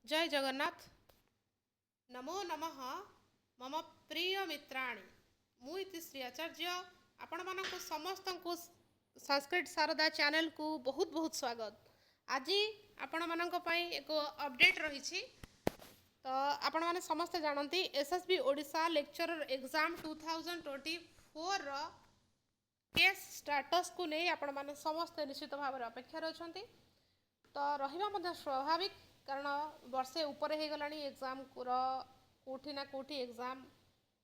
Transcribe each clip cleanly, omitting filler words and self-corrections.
जय जगन्नाथ। नमो नमः। मम प्रिय मित्राणि मुझे श्री आचार्य आपण मानक समस्त को संस्कृत शारदा चैनल को बहुत बहुत स्वागत। आज आपण मानक पई एक अपडेट रही। तो आपण माने समस्त जानती एसएसबी ओडिशा लेक्चरर एग्जाम 2024 रो केस स्टेटस को नहीं आपण माने समस्त निश्चित भाव अपेक्षा रही। तो रहा स्वाभाविक कारण वर्षे उपर हो गला एग्जाम कौटी ना कौटी एग्जाम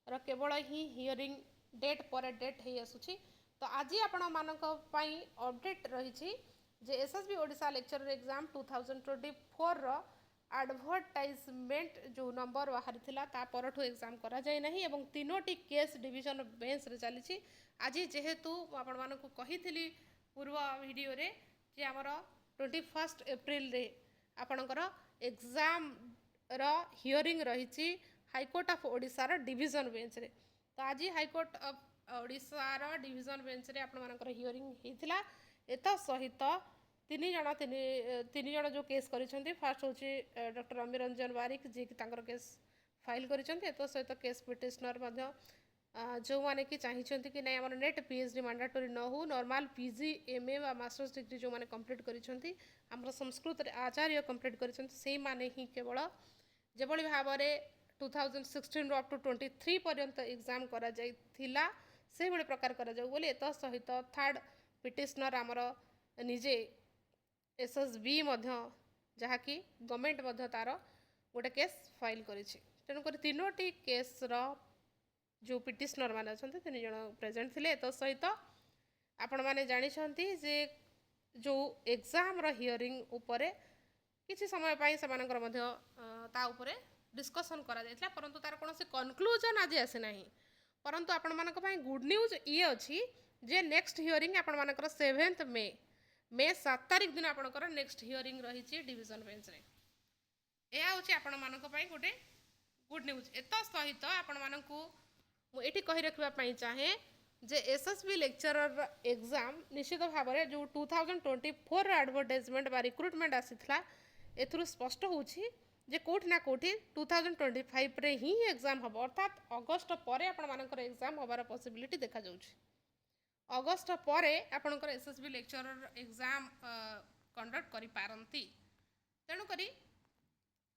केवल ही हियरिंग डेट पर डेट हो आसूची। तो आज आपण मानक पई अपडेट रही जे एसएसबी ओडिशा लेक्चरर एग्जाम 2024 रो एडवर्टाइजमेंट जो नंबर बाहरी थिला ता परठू एग्जाम करा जाय नहीं एवं तीनोटी केस डिवीजन बेंच रे चली। आज जेहेतु आपण मानक कही पूर्व वीडियो रे जे हमर 21 एप्रिल रे आपणकर एग्जाम रो हियरिंग रही हाईकोर्ट ऑफ ओडिशा रो डिवीजन बेंच रे। तो आज हाईकोर्ट ऑफ ओडिशा रो डिवीजन बेंच रे आपण मानकर हियरिंग हेतिला। एता सहित तीन जण जो केस करिसेंती फर्स्ट होची डॉक्टर अमीर रंजन वारिक जे कि तांकर केस फाइल करिसेंती। एता सहित केस पिटिशनर मध्ये जो माने कि चाहिछंती कि नै हमर नेट पीएचडी मैंडेटरी न हो नॉर्मल पीजी एमए वा मास्टर्स डिग्री जो माने कंप्लीट करिसेंती हमर संस्कृत रे आचार्य कंप्लीट करिसेंती सेही माने ही केवल जेबळी भाबरे 2016 रो अप टू 23 पर्यंत एग्जाम करा जायथिला से बळे प्रकार करा जाऊ बोली। एता सहित थर्ड पिटिशनर हमर निजे एसएसबी मध्य जहा कि गवर्नमेंट मध्य तार गोटे केस फाइल करिछि। तेणु करी तीनोटी केस रो जो पिटिशनर मान अच्छा तीन जन प्रेजेंट थे। तो सहित आपण मैंने जानी जे जो एग्जाम हियरिंग उपरे किसी समय डिस्कसन करा जायतिला परंतु तार कौन कनक्लूजन आज आसे नहीं। परंतु आपण मानक गुड न्यूज ये अच्छी जे नेक्स्ट हियरिंग आपण मानकर 7 मे 7 तारिख दिन आपणकर नेक्स्ट हियरिंग रही डिवीजन बेंच रे। यह हूँ आपण मानक गोटे गुड न्यूज। एत सहित आपण मानकू मुझे कही रखापी चाहे जे एसएसबी लेक्चरर एग्जाम निश्चित भाव में जो 2024 एडवर्टाइजमेंट बा रिक्रुटमेंट आसीथिला एथुरु स्पष्ट होछि जे कोठी ना कोठी 2025 रे ही एग्जाम हम अर्थात अगस्त पर आपण मानकर एग्जाम हबार पॉसिबिलिटी देखा जाउछि। अगस्त पर आपणकर एसएसबी लेक्चरर एग्जाम कंडक्ट करि पारंती। तेणु करी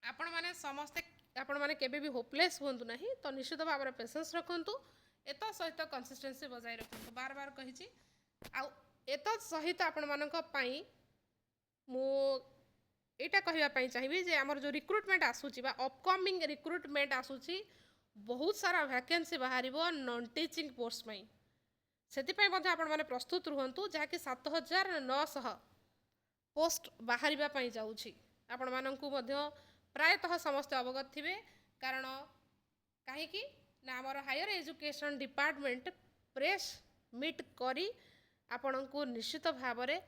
आपण माने समस्ते आपण माने केबे भी होपलेस होंतु नहीं। तो निश्चित भाव में पेशेंस रखंतु एत सहित कंसिस्टेंसी बजाय रखंतु बार बार कहिछि। आ एत सहित आपण मानक पई मु एटा कहिबा पई चाहिबी जे हमर जो रिक्रुटमेंट आसुची बा अपकमिंग रिक्रुटमेंट आसुची बहुत सारा वैकेंसी बाहरिबो नॉन टीचिंग पोस्ट में सेति पई मध्ये आपण माने प्रस्तुत रुहंतु जहा कि 7900 पोस्ट बाहरिबा पई जाउची। आपण माननकु मध्ये प्रायतः समस्त अवगत थे कारण कहीं ना आमर higher education department press meet करी आपण को निश्चित भाव में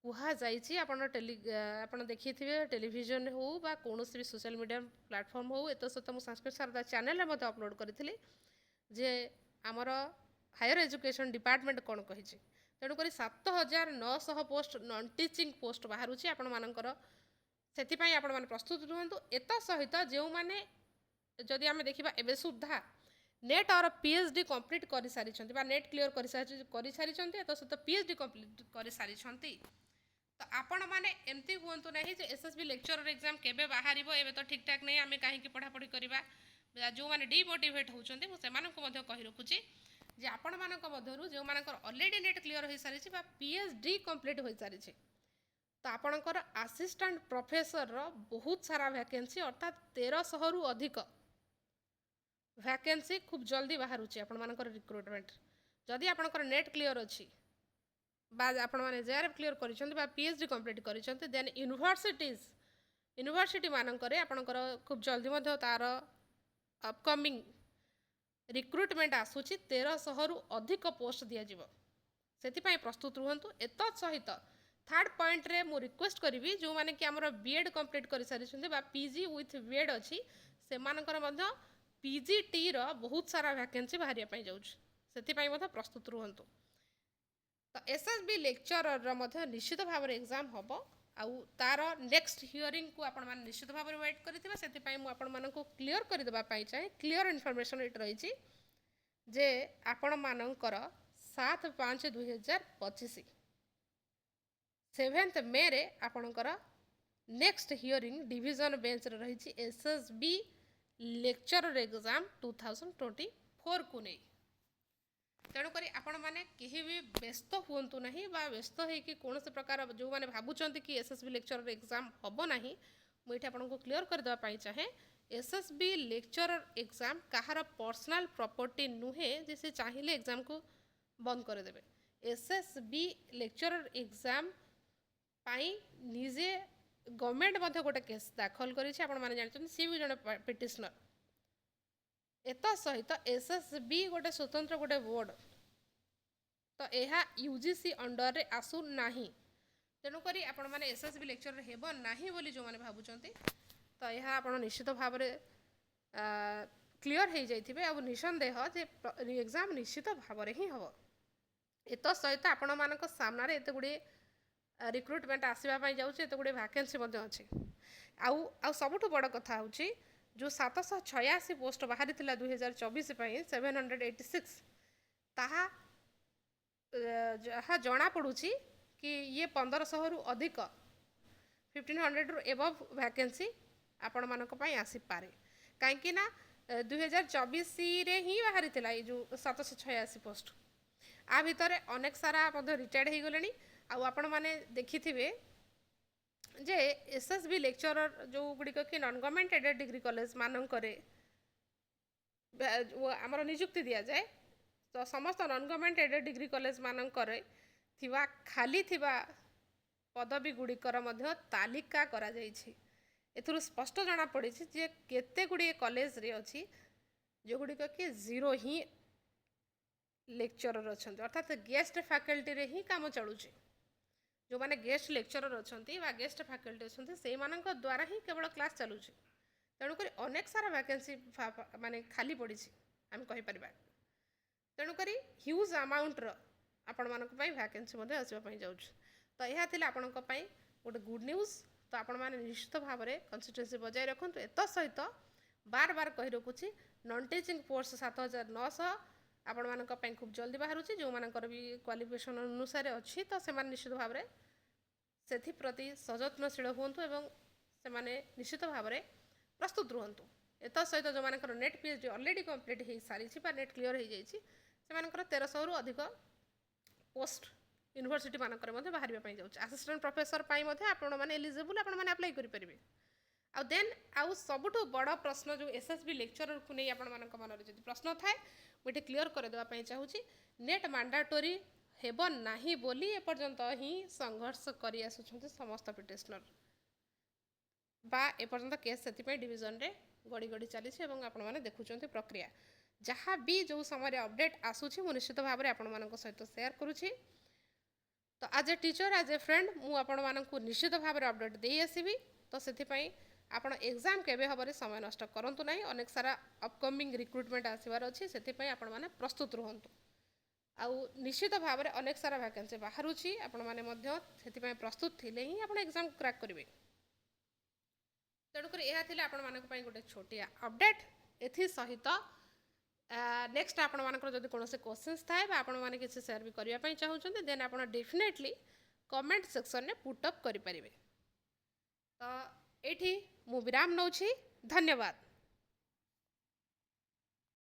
कहुई आपण देखी थे टेलीविजन हो बा कौन भी सोशल मीडिया प्लेटफॉर्म हो। एत सहित मुझे संस्कृत शारदा चैनल में अपलोड करी जे आमर हायर एजुकेशन डिपार्टमेंट कौन कही। तेणुक 7900 पोस्ट नॉन टीचिंग पोस्ट बाहर आपण मानकर से आपण मैंने प्रस्तुत रुहतु। एत सहित जो मैंने जदि आम देखा एवं सुधा नेट और पीएचडी कंप्लीट कर सारी नेट क्लीयर कर सारी एत सहित पीएचडी कंप्लीट कर सारी तो आपण मैंने एमती हूँ ना जे एसएसबी लेक्चरर एग्जाम केबे बाहर एवं तो ठीक ठाक नहीं आम कहीं पढ़ापढ़ी करवा जो मैंने डिमोटिवेट होती मुझे कही रखुची जे आपण मानक मध्यरु जो मानकर ऑलरेडी नेट क्लीयर हो सारी पीएचडी कंप्लीट हो सारी तो आपणकर असिस्टेंट प्रोफेसर रो बहुत सारा वैकेंसी अर्थात 1300 रु अधिक वैकेंसी खूब जल्दी बाहर आपण मानकर रिक्रुटमेंट जदि आपणकर नेट क्लीयर अच्छी बा आपण माने जेआरएफ क्लीयर करिसेंती बा पीएचडी कंप्लीट करिसेंती देन यूनिवर्सिटी मानकर आपणकर खूब जल्दी मध्ये तार अपकमिंग रिक्रुटमेंट आसूची 1300 रु अधिक पोस्ट दिया जिवो सेति पई प्रस्तुत रुहंतु। एत सहित थर्ड पॉइंट रे मु रिक्वेस्ट करी जो माने कि हमर बीएड कंप्लीट कर सारी बा पीजी विथ बीएड अच्छी से मानकर मध्य पीजीटी रो बहुत सारा वैकेंसी बाहरिया पई जाउछ सेति पई मध्य प्रस्तुत रुहंतु। तो एसएसबी लेक्चरर मध्य निश्चित भाव में एग्जाम हम आउ तार नेक्स्ट हियरिंग को आपण माने निश्चित भाव वेट करथिबा सेति पई मु आपण मानको क्लियर कर देबा पई चाहे क्लियर इन्फॉर्मेशन इट रही छी जे आपण मानकर 7/5/2025 7th मे रे आपणकर नेक्स्ट हियरिंग डिविजन बेंच रे रही छी एसएसबी लेक्चरर एग्जाम 2024 को नहीं तेणुक आपण मैंने कहीं भी व्यस्त हूँ ना व्यस्त होगी कौन से प्रकार जो मैंने भावुं कि एसएसबी लेक्चरर एग्जाम हम ना मुझे आपको क्लीयर करदेवाई चाहे एसएसबी लेक्चरर एग्जाम कहार पर्सनल प्रॉपर्टी नुहे जे से चाहिए एग्जाम को बंद करदे एसएसबी लेक्चरर एग्जाम पाई निजे गवर्नमेंट गोटे केस दाखल कर सी भी जन पिटिशनर एत सहित एसएसबी गोटे स्वतंत्र गोटे बोर्ड तो यह यूजीसी अंडर रे आसु नाही तेणुक आपण मैंने एसएसबी लेक्चर हेब नाही बोली जो मैंने भावुंट तो यह आप निश्चित भाव क्लीयर हो जाइए आ निसंदेह जे एग्जाम निश्चित भाव ही हम एत सहित आपण मान सामने एत गुड़े रिक्रुटमेंट आसवाई जाऊँच एत गुड़े वैकेंसी अच्छे आउ सबुठ बड़ कथा हूँ जो 786 पोस्ट बाहरी 2024 786 ताहा जहाँ जना पड़ुची कि ये 1500 रु अधिक 1500 रु एबव वैकेंसी आपण मानक पई आसी पारे कहीं ना 2024 रे ही बाहरी थिला ये जो 786 पोस्ट आ भितर अनेक सारा रिटायर्ड हो गले आउ आपण माने देखिथिबे जे एसएसबी लेक्चरर जो गुड़िक कि non government aided degree college मानक आमर नियुक्ति दि जाए तो समस्त non government aided degree college मानक खाली थिबा पदवी गुड़िकर मध्य तालिका करा जाइछि एथुरु स्पष्ट जना पड़ी जे केते गुड़िए कॉलेज रे अछि जो गुड़िक कि जीरो ही लेक्चरर अच्छा अर्थात गेस्ट फैकल्टी रे ही काम चलुछि जो माने गेस्ट लेक्चरर अच्छा गेस्ट फैकल्टी अच्छा से द्वारा ही केवल क्लास चलुछि तेणुक अनेक सारा वैकेंसी माने खाली पड़ी आम कहीपर तेणुक ह्यूज अमाउंटर आपण मानक वैकेंसी आसवाई जाऊँ तो यह थी आपण गोटे गुड न्यूज तो आपण मैंने निश्चित भाव में कंसिस्टेंसी बजाय रखु एत सहित बार बार कही रखुच्छी नॉन टीचिंग पोस्ट 7900 आपण मानक खूब जल्दी बाहर जो मानकर भी क्वालिफिकेशन अनुसार अच्छी तो से निश्चित भाव में से प्रति सजत्नशील हूँ एवं से निश्चित भाव में प्रस्तुत रुहतु एत सहित जो मानकर नेट पीएचडी ऑलरेडी कंप्लीट हो सारी नेट क्लीयर हो जाए से 1300 रु अधिक पोस्ट यूनिवर्सिटी मानक बाहर जाऊँ असिस्टेंट प्रोफेसर आपण मैंने एलिजिबल आपण मैंने अप्लाई करेंगे आउ देन आउ सबुठ बड़ प्रश्न जो एसएसबी लेक्चरर को नहीं आपण मान मन में जब प्रश्न थाए मुझे क्लीयर करदेवाई चाहूँगी नेट मैंडेटोरी हेब नाही बोली एपर्यंत ही संघर्ष करी आसुछंती समस्त पिटिशनर बा एपर्यंत केस से डिविजन रे गड़ी गड़ी चली आपण मैंने देखुं प्रक्रिया जहाँ भी जो समय अपडेट आसूची मु निश्चित भाव में आपण मान सहित शेयर करुँची तो आज ए टीचर आज ए फ्रेंड मु आपण मानक निश्चित भाव में अपडेट दे आसबि तो से आपण एग्जाम केबे हबरे समय नष्ट करंतु नाही अनेक सारा अपकमिंग रिक्रुटमेंट आसबार अच्छी से आपण माने प्रस्तुत रुहंतु आउ निश्चित भाव में अनेक सारा वैकेंसी बाहरुची आपण माने मध्य सेति प्रस्तुत थिले ही आपण एग्जाम क्रैक करेंगे तेणुक यह थिले आपण मानक पई गोटे छोटिया अपडेट एथि सहित नेक्स्ट आपण मानकर जदि कोनोसे क्वेश्चंस थाए बा आपण माने किसी शेयर भी करिया पई चाहउछन्ते देन आपण डेफिनेटली कमेंट सेक्शन में पुट अप करि परिबे तो एठी मु विराम नउछि धन्यवाद।